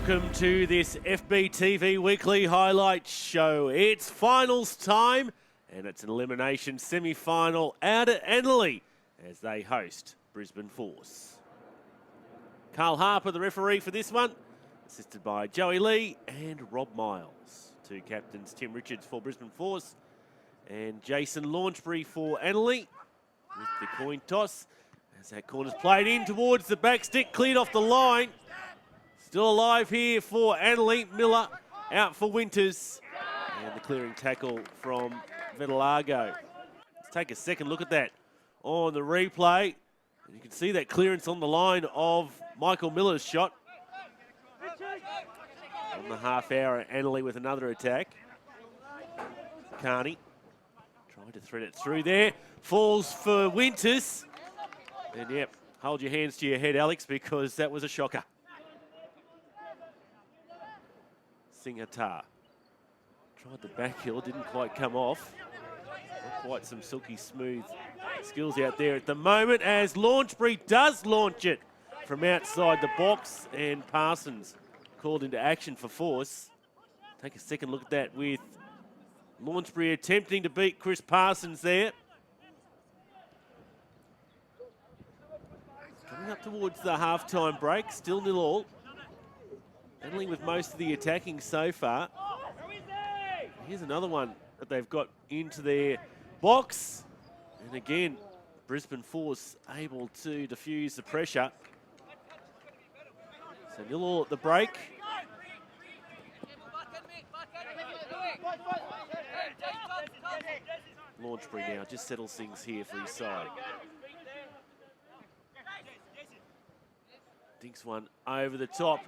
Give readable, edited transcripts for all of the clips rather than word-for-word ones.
Welcome to this FBTV Weekly Highlights Show. It's finals time, and it's an elimination semi-final out at Annerley as they host Brisbane Force. Carl Harper, the referee for this one, assisted by Joey Lee and Rob Miles. Two captains, Tim Richards for Brisbane Force and Jason Launchbury for Annalie with the coin toss. As that corner's played in towards the back stick, cleared off the line. Still alive here for Annalie. Miller out for Winters. And the clearing tackle from Vitilago. Let's take a second look at that on the replay. And you can see that clearance on the line of Michael Miller's shot. On the half hour, Annalie with another attack. Carney trying to thread it through there. Falls for Winters. And yep, hold your hands to your head, Alex, because that was a shocker. Singhatar tried the back heel, didn't quite come off. Not quite some silky smooth skills out there at the moment, as Launchbury does launch it from outside the box, and Parsons called into action for Force. Take a second look at that with Launchbury attempting to beat Chris Parsons there. Coming up towards the half-time break, still 0-0. Annalie with most of the attacking so far. Here's another one that they've got into their box. And again, Brisbane Force able to diffuse the pressure. So 0-0 at the break. Launchbury now just settles things here for his side. Dinks one over the top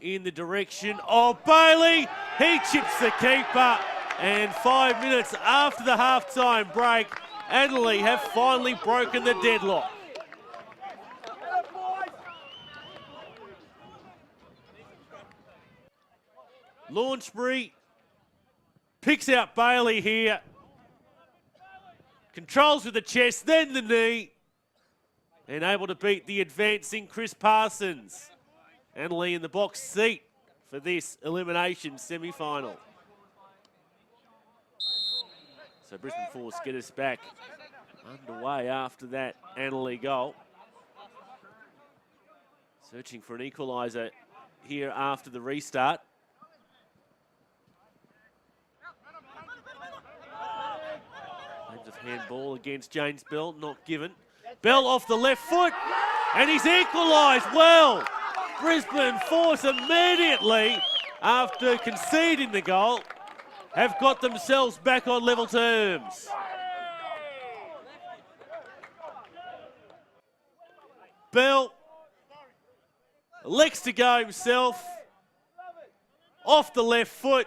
in the direction of Bailey. He chips the keeper. And 5 minutes after the half-time break, Annalie have finally broken the deadlock. Launchbury picks out Bailey here. Controls with the chest, then the knee. And able to beat the advancing Chris Parsons. Annalie in the box seat for this elimination semi-final. So Brisbane Force get us back underway after that Annalie goal. Searching for an equaliser here after the restart. Claims of handball against James Bell, not given. Bell off the left foot, and he's equalised well. Brisbane Force immediately, after conceding the goal, have got themselves back on level terms. Bell elects to go himself, off the left foot,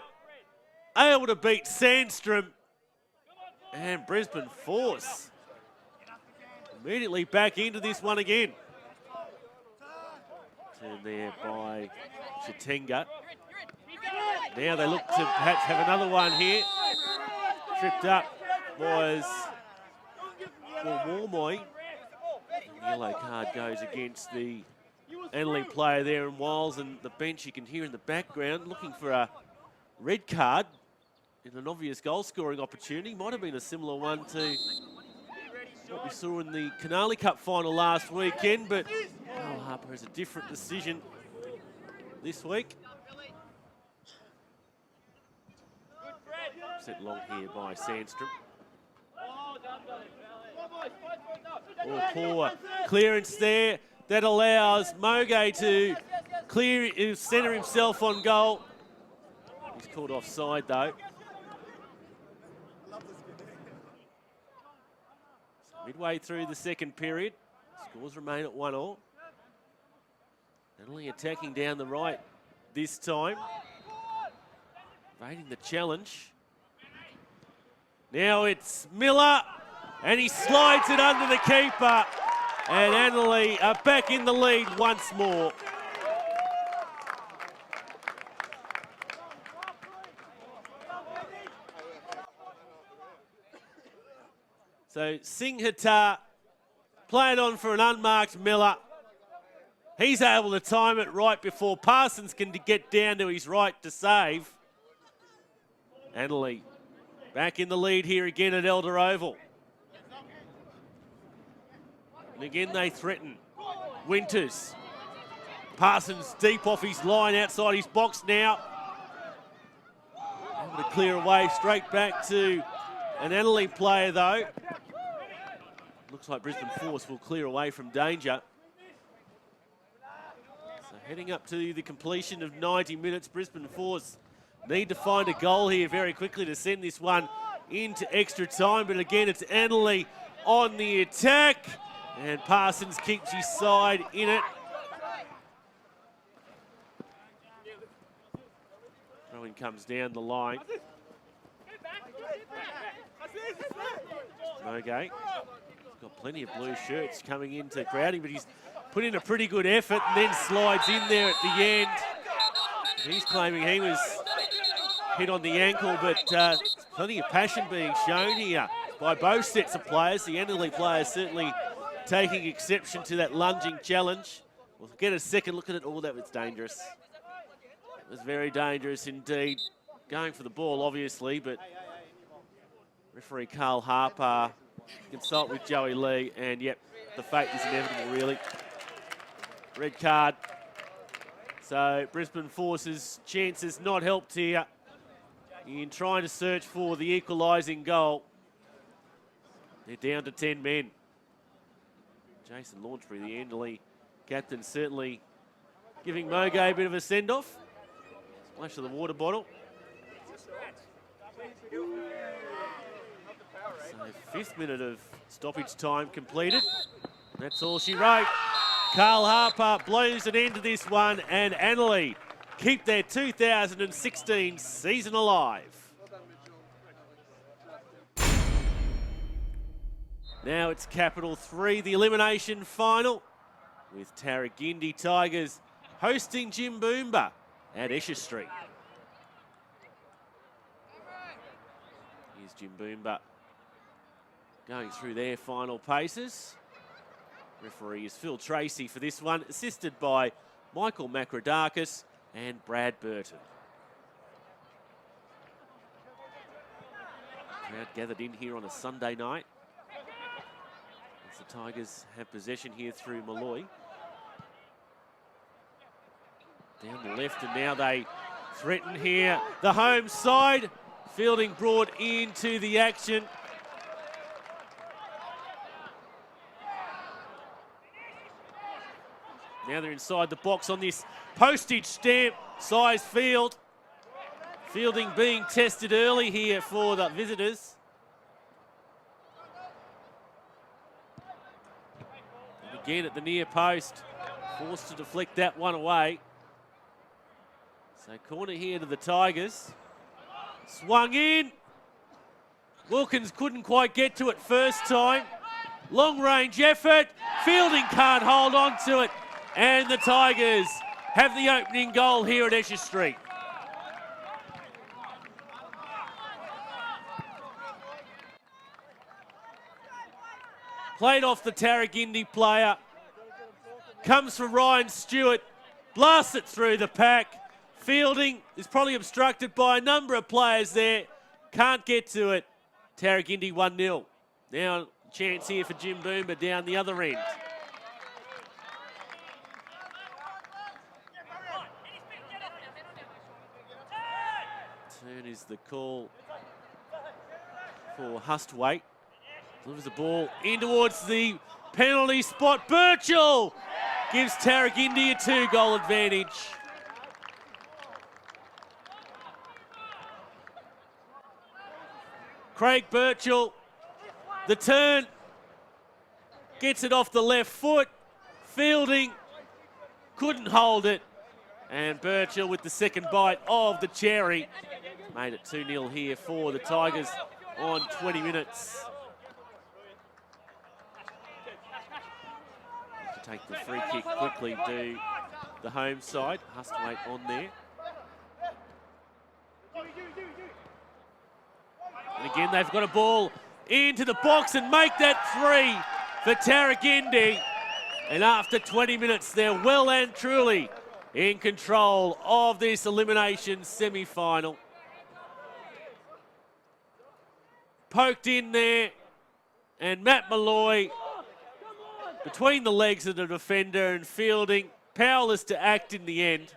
able to beat Sandstrom, and Brisbane Force immediately back into this one again. Turned there by Chatenga. Now they look to perhaps have another one here. Tripped up was Warmoy. The yellow card goes against the Annalie player there in Wiles, and the bench you can hear in the background looking for a red card in an obvious goal-scoring opportunity. Might have been a similar one to what we saw in the Canali Cup final last weekend, but Carl Harper has a different decision this week. Set long here by Sandstrom. Oh, poor clearance there. That allows Moge to centre himself on goal. He's called offside though. Midway through the second period, scores remain at 1-1. Annalie attacking down the right this time. Evading the challenge. Now it's Miller, and he slides it under the keeper. And Annalie are back in the lead once more. So Singhatar played on for an unmarked Miller. He's able to time it right before Parsons can get down to his right to save. Annalie back in the lead here again at Elder Oval. And again they threaten. Winters. Parsons deep off his line outside his box now. Able to clear away straight back to an Annerley player though. Looks like Brisbane Force will clear away from danger. So heading up to the completion of 90 minutes, Brisbane Force need to find a goal here very quickly to send this one into extra time. But again, it's Annalie on the attack. And Parsons keeps his side in it. Throw-in comes down the line. Okay. He's got plenty of blue shirts coming into crowding, but he's put in a pretty good effort and then slides in there at the end. He's claiming he was hit on the ankle, but plenty of passion being shown here by both sets of players. The Annerley players certainly taking exception to that lunging challenge. We'll get a second look at it. Oh, that was dangerous. It was very dangerous indeed. Going for the ball, obviously, but referee Carl Harper consult with Joey Lee, and yep, the fate is inevitable, really. Red card. So Brisbane Force's chances not helped here in trying to search for the equalising goal. They're down to 10 men. Jason Launchbury, the Annerley captain, certainly giving Mogay a bit of a send-off. Splash of the water bottle. So 5th minute of stoppage time completed. That's all she wrote. Carl Harper blows an end to this one, and Annalie keep their 2016 season alive. Now it's Capital 3, the elimination final, with Tarragindi Tigers hosting Jimboomba at Esher Street. Here's Jimboomba going through their final paces. Referee is Phil Tracy for this one, assisted by Michael Makrodakis and Brad Burton. Crowd gathered in here on a Sunday night. As the Tigers have possession here through Malloy. Down the left, and now they threaten here. The home side, fielding brought into the action. Now they're inside the box on this postage stamp size field. Fielding being tested early here for the visitors. And again at the near post, forced to deflect that one away. So corner here to the Tigers. Swung in. Wilkins couldn't quite get to it first time. Long range effort. Fielding can't hold on to it. And the Tigers have the opening goal here at Esher Street. Played off the Tarragindi player. Comes from Ryan Stewart. Blasts it through the pack. Fielding is probably obstructed by a number of players there. Can't get to it. Tarragindi 1-0. Now chance here for Jimboomba down the other end. Turn is the call for Hustwaite. Delivers the ball in towards the penalty spot. Birchall gives Tarragindi a 2-goal advantage. Craig Birchall, the turn, gets it off the left foot. Fielding couldn't hold it. And Birchall with the second bite of the cherry. Made it 2-0 here for the Tigers on 20 minutes. To take the free kick quickly to the home side. Hustwaite on there. And again, they've got a ball into the box and make that 3 for Tarragindi. And after 20 minutes, they're well and truly in control of this elimination semi-final. Poked in there, and Matt Malloy between the legs of the defender and Fielding, powerless to act in the end.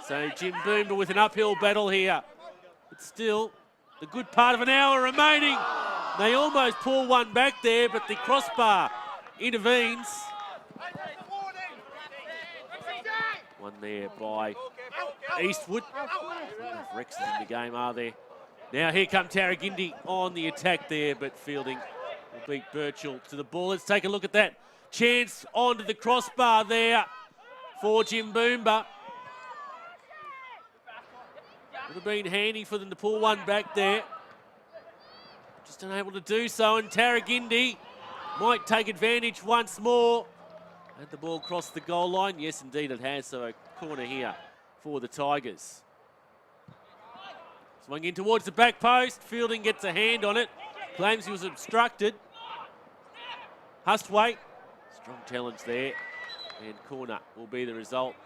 So Jimboomba with an uphill battle here. But still, the good part of an hour remaining. They almost pull one back there, but the crossbar intervenes. One there by Eastwood. Rex is in the game, are there? Now here come Tarragindi on the attack there, but Fielding will beat Birchall to the ball. Let's take a look at that. Chance onto the crossbar there for Jimboomba. Would have been handy for them to pull one back there. Just unable to do so, and Tarragindi might take advantage once more. Had the ball cross the goal line? Yes, indeed it has, so a corner here for the Tigers. Swung in towards the back post. Fielding gets a hand on it. Claims he was obstructed. Hustwaite. Strong challenge there. And corner will be the result.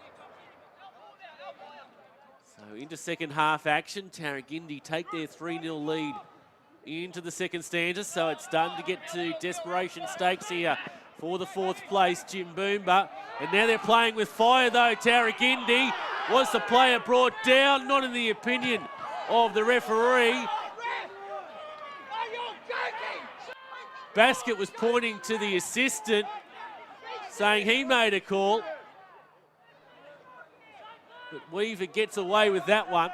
So into second half action. Tarragindi take their 3-0 lead into the second stanza. So it's starting to get to desperation stakes here for the fourth place, Jimboomba. And now they're playing with fire though. Tarragindi. Was the player brought down? Not in the opinion of the referee. Baskett was pointing to the assistant, saying he made a call. But Weaver gets away with that one.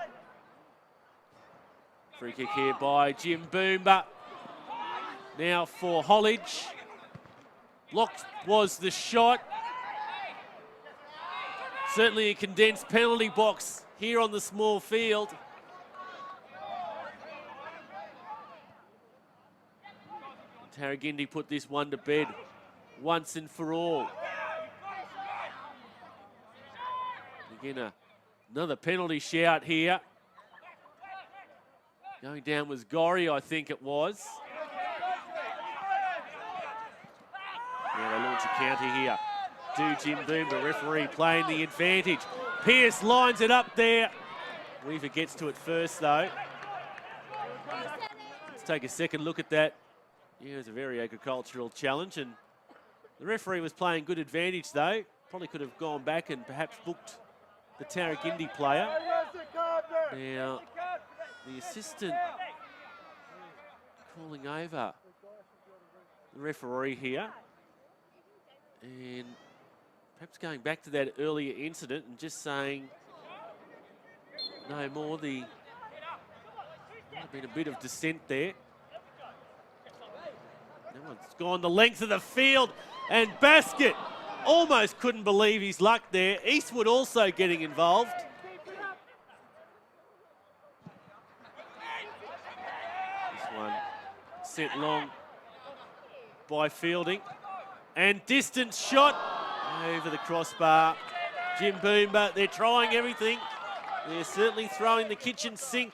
Free kick here by Jimboomba. Now for Hollidge. Blocked was the shot. Certainly a condensed penalty box here on the small field. Tarragindi put this one to bed once and for all. Again, another penalty shout here. Going down was Gorry, I think it was. Yeah, they launch a counter here to Jimboomba. Referee playing the advantage. Pearce lines it up there. Weaver gets to it first though. Let's take a second look at that. Yeah, it was a very agricultural challenge, and the referee was playing good advantage though. Probably could have gone back and perhaps booked the Tarragindi player. Now, the assistant calling over the referee here, and perhaps going back to that earlier incident and just saying no more. There might have been a bit of dissent there. That one's gone the length of the field, and Baskett almost couldn't believe his luck there. Eastwood also getting involved. This one sent long by Fielding. And distance shot over the crossbar. Jimboomba, they're trying everything. They're certainly throwing the kitchen sink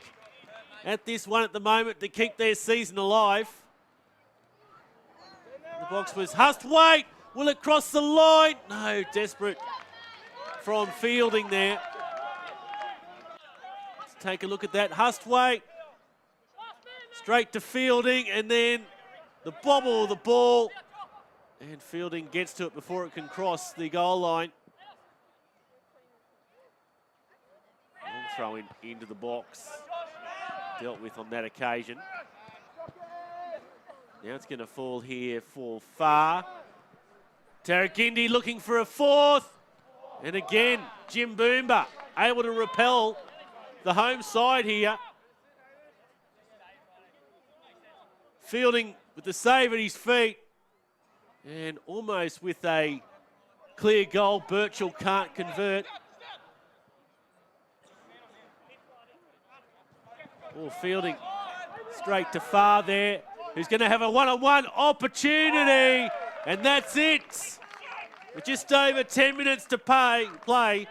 at this one at the moment to keep their season alive. The box was Hustwaite. Will it cross the line? No, desperate from Fielding there. Let's take a look at that. Hustwaite. Straight to Fielding, and then the bobble of the ball. And Fielding gets to it before it can cross the goal line. Long throw into the box. Dealt with on that occasion. Now it's going to fall here for Far. Tarragindi looking for a fourth. And again, Jimboomba able to repel the home side here. Fielding with the save at his feet. And almost with a clear goal, Birchall can't convert. Oh, Fielding straight to Far there, who's going to have a one-on-one opportunity. And that's it. With just over 10 minutes to play,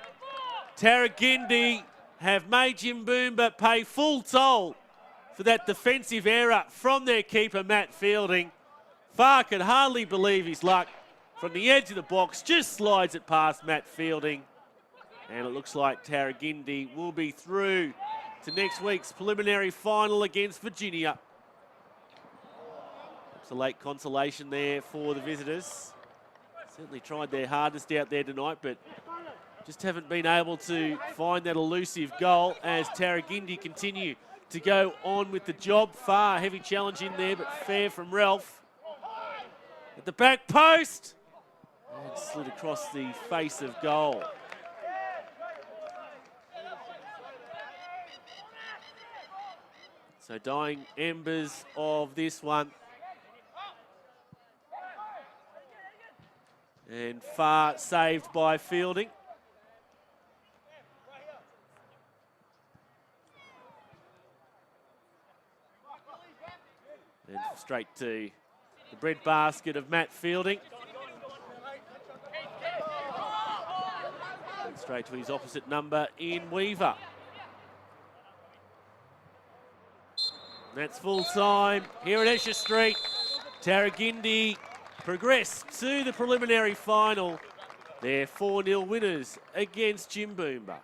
Tarragindi have made Jimboomba pay full toll for that defensive error from their keeper, Matt Fielding. Far could hardly believe his luck. from the edge of the box, just slides it past Matt Fielding. And it looks like Tarragindi will be through to next week's preliminary final against Virginia. It's a late consolation there for the visitors. Certainly tried their hardest out there tonight, but just haven't been able to find that elusive goal as Tarragindi continue to go on with the job. Far heavy challenge in there, but fair from Rafe. At the back post. And slid across the face of goal. So dying embers of this one. And far saved by Fielding. And straight to the breadbasket of Matt Fielding. And straight to his opposite number in Weaver. That's full time here at Esher Street. Tarragindi progress to the preliminary final. They're 4-0 winners against Jimboomba.